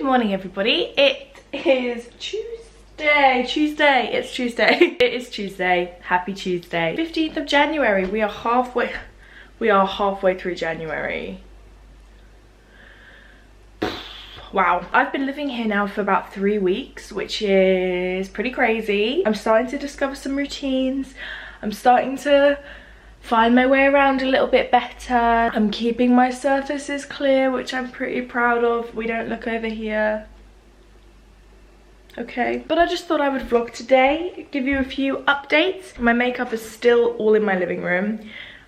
morning, everybody. It is Tuesday. It's Tuesday. It is Tuesday. Happy Tuesday. 15th of January. We are halfway through January. Wow. I've been living here now for about 3 weeks, which is pretty crazy. I'm starting to discover some routines. I'm starting to find my way around a little bit better. I'm keeping my surfaces clear, which I'm pretty proud of. We don't look over here. Okay, but I just thought I would vlog today, give you a few updates. My makeup is still all in my living room,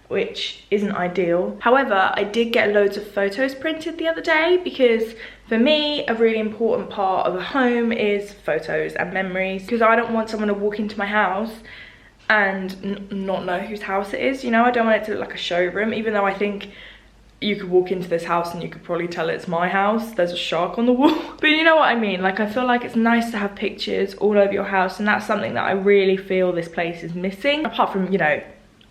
which isn't ideal. However, I did get loads of photos printed the other day because for me, a really important part of a home is photos and memories, because I don't want someone to walk into my house and not know whose house it is, you know. I don't want it to look like a showroom, even though I think you could walk into this house and you could probably tell it's my house. There's a shark on the wall. But you know what I mean, like I feel like it's nice to have pictures all over your house, and that's something that I really feel this place is missing, apart from, you know,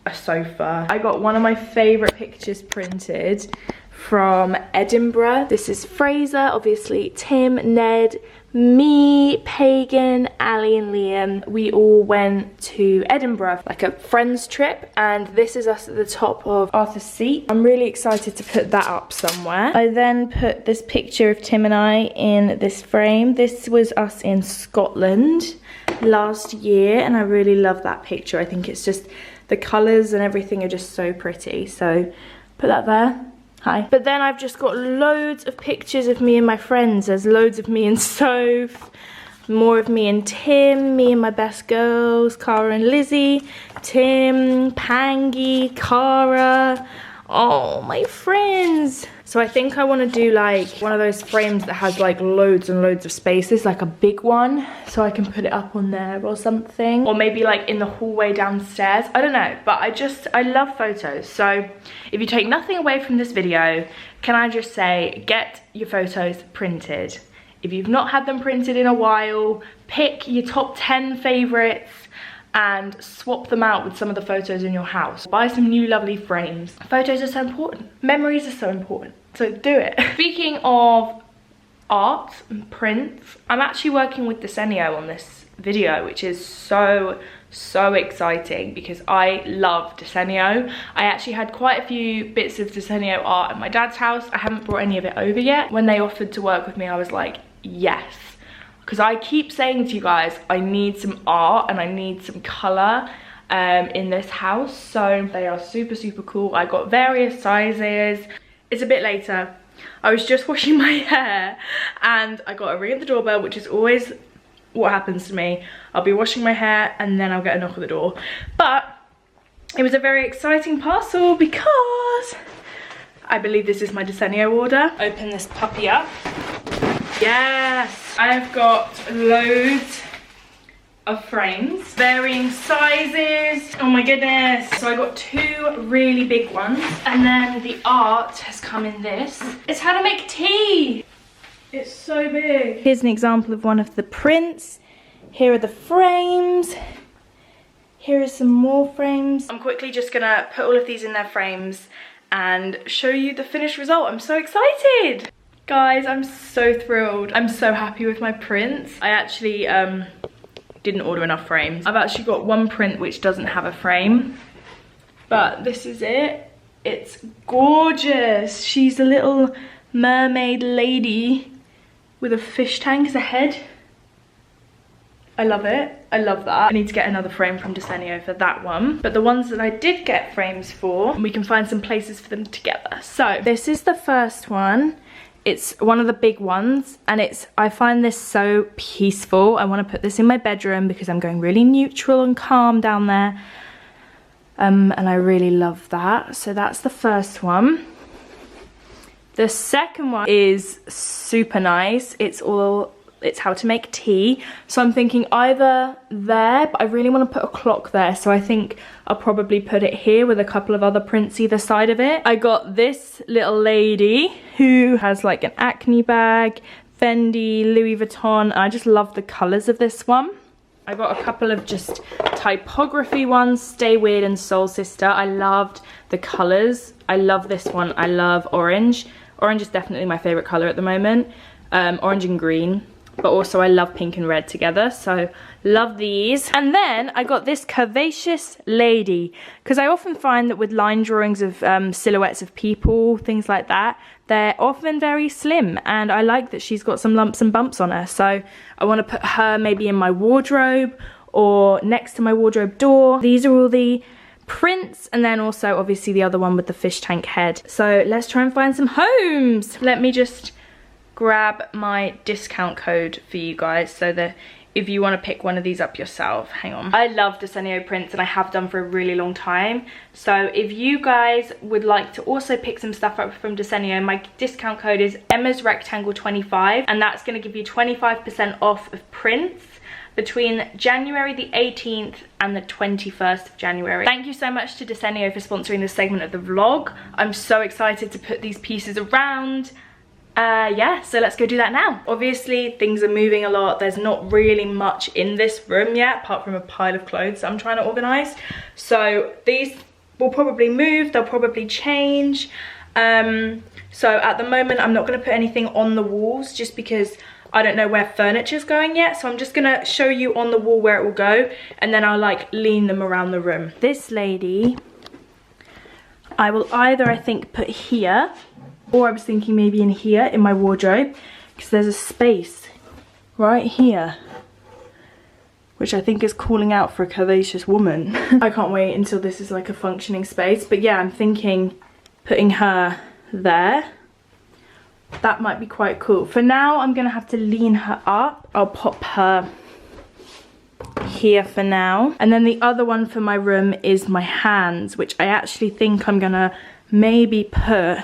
a sofa. I got one of my favorite pictures printed from Edinburgh. This is Fraser, obviously Tim, Ned, me, Pagan, Ali and Liam. We all went to Edinburgh, like a friends trip, and this is us at the top of Arthur's Seat. I'm really excited to put that up somewhere. I then put this picture of Tim and I in this frame. This was us in Scotland last year, and I really love that picture. I think it's just, the colours and everything are just so pretty, so put that there. Hi. But then I've just got loads of pictures of me and my friends. There's loads of me and Soph, more of me and Tim, me and my best girls, Cara and Lizzie, Tim, Pangy, Cara, oh, my friends. So I think I want to do like one of those frames that has like loads and loads of spaces, like a big one, so I can put it up on there or something, or maybe like in the hallway downstairs. I don't know, but I love photos. So if you take nothing away from this video, can I just say, get your photos printed. If you've not had them printed in a while, pick your top 10 favorites and swap them out with some of the photos in your house. Buy some new lovely frames. Photos are so important. Memories are so important. So do it. Speaking of art and prints, I'm actually working with Desenio on this video, which is so exciting because I love Desenio. I actually had quite a few bits of Desenio art at my dad's house. I haven't brought any of it over yet. When they offered to work with me, I was like, yes. Because I keep saying to you guys, I need some art and I need some colour in this house. So they are super cool. I got various sizes. It's a bit later. I was just washing my hair and I got a ring at the doorbell, which is always what happens to me. I'll be washing my hair and then I'll get a knock at the door. But it was a very exciting parcel because I believe this is my Desenio order. Open this puppy up. Yes, I've got loads of frames, varying sizes. Oh my goodness. So I got 2 really big ones, and then the art has come in this. It's how to make tea. It's so big. Here's an example of one of the prints. Here are the frames. Here are some more frames. I'm quickly just gonna put all of these in their frames and show you the finished result. I'm so excited. Guys, I'm so thrilled. I'm so happy with my prints. I actually didn't order enough frames. I've actually got one print which doesn't have a frame, but this is it. It's gorgeous. She's a little mermaid lady with a fish tank as a head. I love it. I love that. I need to get another frame from Desenio for that one. But the ones that I did get frames for, we can find some places for them together. So this is the first one. It's one of the big ones, and I find this so peaceful. I want to put this in my bedroom because I'm going really neutral and calm down there. And I really love that. So that's the first one. The second one is super nice. It's how to make tea. So I'm thinking either there, but I really want to put a clock there. So I think I'll probably put it here with a couple of other prints either side of it. I got this little lady who has like an acne bag, Fendi, Louis Vuitton. I just love the colours of this one. I got a couple of just typography ones, Stay Weird and Soul Sister. I loved the colours. I love this one. I love orange. Orange is definitely my favourite colour at the moment. orange and green. But also I love pink and red together, so love these. And then I got this curvaceous lady, because I often find that with line drawings of silhouettes of people, things like that, they're often very slim, and I like that she's got some lumps and bumps on her. So I want to put her maybe in my wardrobe or next to my wardrobe door. These are all the prints, and then also obviously the other one with the fish tank head. So let's try and find some homes. Let me just grab my discount code for you guys so that if you want to pick one of these up yourself. Hang on. I love Desenio prints, and I have done for a really long time. So if you guys would like to also pick some stuff up from Desenio, my discount code is EmmasRectangle 25, and that's going to give you 25% off of prints between January the 18th and the 21st of January. Thank you so much to Desenio for sponsoring this segment of the vlog. I'm so excited to put these pieces around. Yeah, so let's go do that now. Obviously things are moving a lot. There's not really much in this room yet apart from a pile of clothes that I'm trying to organize. So these will probably move, they'll probably change. So at the moment I'm not going to put anything on the walls just because I don't know where furniture's going yet. So I'm just going to show you on the wall where it will go, and then I'll like lean them around the room. This lady I will either, I think, put here, or I was thinking maybe in here in my wardrobe, because there's a space right here which I think is calling out for a curvaceous woman. I can't wait until this is like a functioning space. But yeah, I'm thinking putting her there. That might be quite cool. For now I'm gonna have to lean her up. I'll pop her here for now, and then the other one for my room is my hands, which I actually think I'm gonna maybe put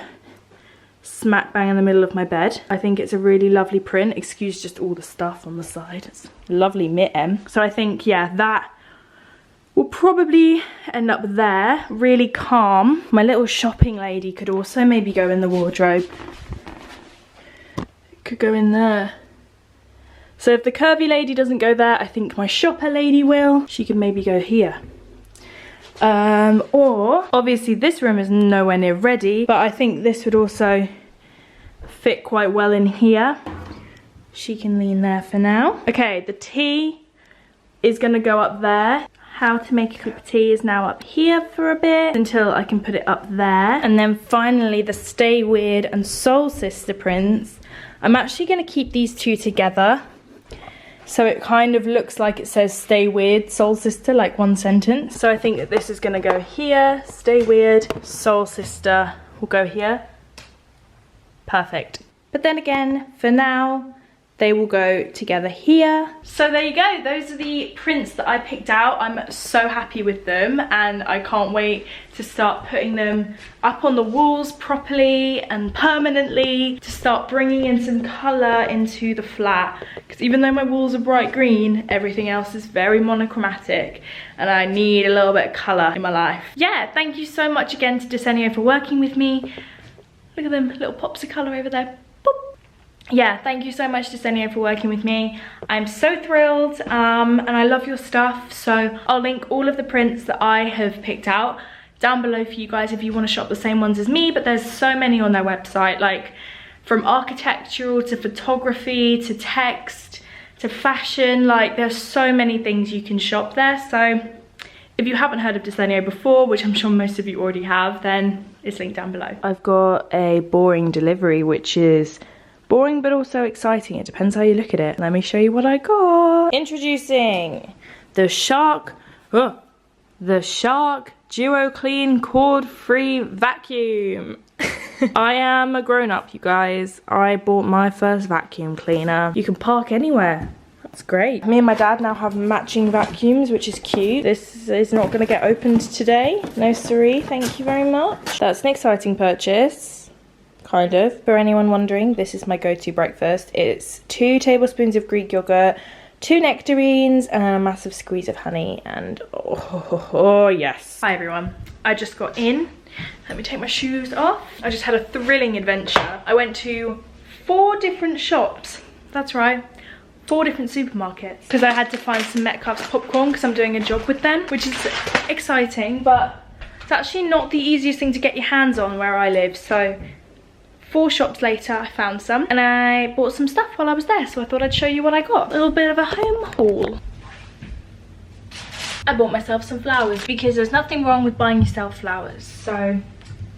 smack bang in the middle of my bed. I think it's a really lovely print. Excuse just all the stuff on the side. It's lovely mitten. So I think, yeah, that will probably end up there. Really calm. My little shopping lady could also maybe go in the wardrobe. It could go in there. So if the curvy lady doesn't go there, I think my shopper lady will. She could maybe go here. Or obviously this room is nowhere near ready, but I think this would also fit quite well in here. She can lean there for now. Okay, the tea is gonna go up there. How to make a cup of tea is now up here for a bit until I can put it up there. And then finally the Stay Weird and Soul Sister prints. I'm actually gonna keep these two together, so it kind of looks like it says Stay Weird, Soul Sister, like one sentence. So I think that this is gonna go here, Stay Weird, Soul Sister will go here. Perfect. But then again, for now, they will go together here. So there you go, those are the prints that I picked out. I'm so happy with them, and I can't wait to start putting them up on the walls properly and permanently, to start bringing in some colour into the flat. Because even though my walls are bright green, everything else is very monochromatic, and I need a little bit of colour in my life. Yeah, thank you so much again to Desenio for working with me. Look at them little pops of colour over there. Yeah, thank you so much to Desenio for working with me. I'm so thrilled, and I love your stuff. So I'll link all of the prints that I have picked out down below for you guys if you want to shop the same ones as me. But there's so many on their website, like from architectural to photography to text to fashion. Like there's so many things you can shop there. So if you haven't heard of Desenio before, which I'm sure most of you already have, then it's linked down below. I've got a boring delivery, which is boring but also exciting. It depends how you look at it. Let me show you what I got. Introducing the Shark Duo Clean Cord-Free Vacuum. I am a grown-up, you guys. I bought my first vacuum cleaner. You can park anywhere. That's great. Me and my dad now have matching vacuums, which is cute. This is not gonna get opened today. No siree, thank you very much. That's an exciting purchase. Kind of. For anyone wondering, this is my go-to breakfast. It's 2 tablespoons of Greek yogurt, 2 nectarines, and a massive squeeze of honey, and oh yes. Hi everyone, I just got in. Let me take my shoes off. I just had a thrilling adventure. I went to 4 different shops. That's right, 4 different supermarkets, because I had to find some Metcalfe's popcorn because I'm doing a job with them, which is exciting, but it's actually not the easiest thing to get your hands on where I live. So 4 shops later, I found some and I bought some stuff while I was there, so I thought I'd show you what I got. A little bit of a home haul. I bought myself some flowers because there's nothing wrong with buying yourself flowers. So I'm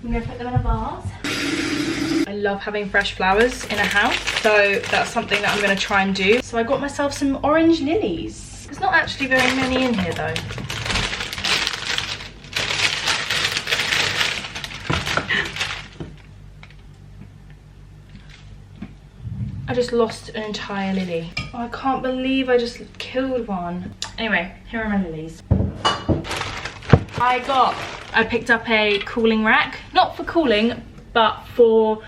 gonna put them in a vase. I love having fresh flowers in a house, so that's something that I'm gonna try and do. So I got myself some orange lilies. There's not actually very many in here though. I just lost an entire lily. Oh, I can't believe I just killed one. Anyway, here are my lilies. I picked up a cooling rack. Not for cooling, but for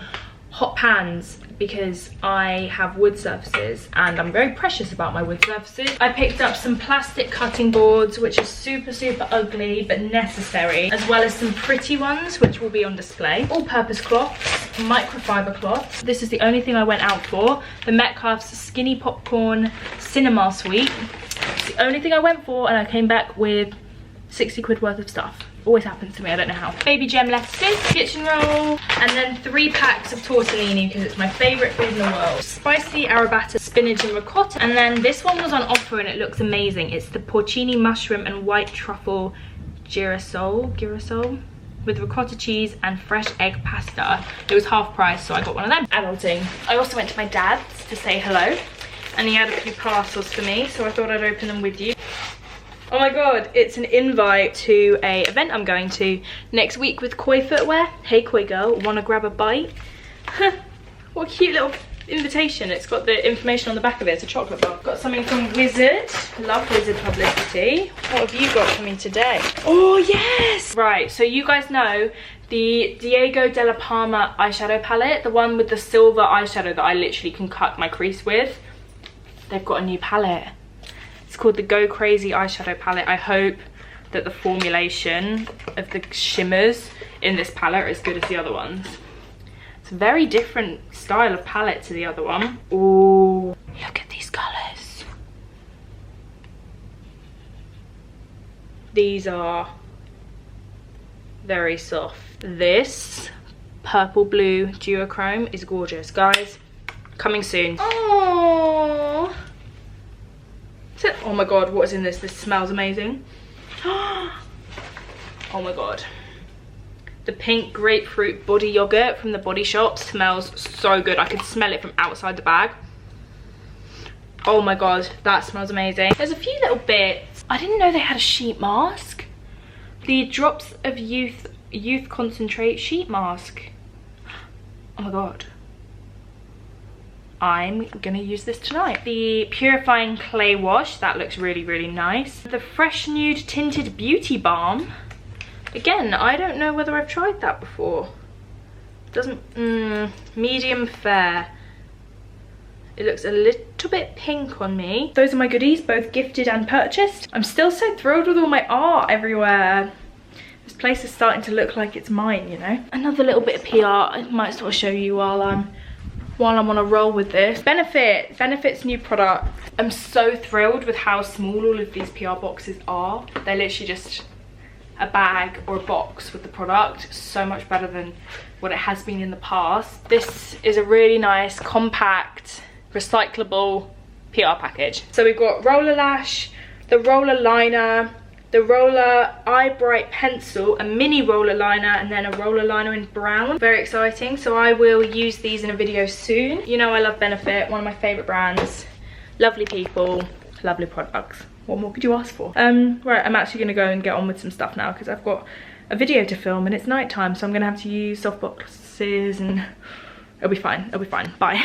hot pans, because I have wood surfaces and I'm very precious about my wood surfaces. I picked up some plastic cutting boards, which are super ugly but necessary, as well as some pretty ones which will be on display. All-purpose cloths, microfiber cloths. This is the only thing I went out for. The Metcalfe's Skinny Popcorn Cinema Suite. It's the only thing I went for, and I came back with 60 quid worth of stuff. Always happens to me, I don't know how. Baby gem lettuces, kitchen roll, and then 3 packs of tortellini because it's my favourite food in the world. Spicy arrabbiata, spinach and ricotta. And then this one was on offer and it looks amazing. It's the porcini mushroom and white truffle girasol with ricotta cheese and fresh egg pasta. It was half price, so I got one of them. Adulting. I also went to my dad's to say hello, and he had a few parcels for me, so I thought I'd open them with you. Oh my god, it's an invite to a event I'm going to next week with Koi Footwear. Hey Koi girl, wanna grab a bite? What a cute little invitation. It's got the information on the back of it. It's a chocolate bar. Got something from Wizard. Love Wizard publicity. What have you got for me today? Oh yes! Right, so you guys know the Diego de la Palma eyeshadow palette, the one with the silver eyeshadow that I literally can cut my crease with. They've got a new palette. It's called the Go Crazy eyeshadow palette. I hope that the formulation of the shimmers in this palette are as good as the other ones. It's a very different style of palette to the other one. Ooh, look at these colours. These are very soft. This purple blue duochrome is gorgeous. Guys, coming soon. Oh. Oh my god, what is in this? This smells amazing. Oh my god. The pink grapefruit body yogurt from the Body Shop smells so good. I could smell it from outside the bag. Oh my god, that smells amazing. There's a few little bits. I didn't know they had a sheet mask. The Drops of Youth Concentrate sheet mask. Oh my god. I'm gonna use this tonight. The Purifying Clay Wash, that looks really nice. The Fresh Nude Tinted Beauty Balm. Again, I don't know whether I've tried that before. Doesn't, medium fair. It looks a little bit pink on me. Those are my goodies, both gifted and purchased. I'm still so thrilled with all my art everywhere. This place is starting to look like it's mine, you know. Another little bit of PR I might sort of show you while I'm on a roll with this. Benefit's new product. I'm so thrilled with how small all of these PR boxes are. They're literally just a bag or a box with the product. So much better than what it has been in the past. This is a really nice, compact, recyclable PR package. So we've got roller lash, the roller liner, the roller eye bright pencil, a mini roller liner, and then a roller liner in brown. Very exciting. So I will use these in a video soon. You know I love Benefit, one of my favorite brands. Lovely people, lovely products. What more could you ask for? Right, I'm actually gonna go and get on with some stuff now because I've got a video to film and it's night time, so I'm gonna have to use softboxes and it'll be fine, bye.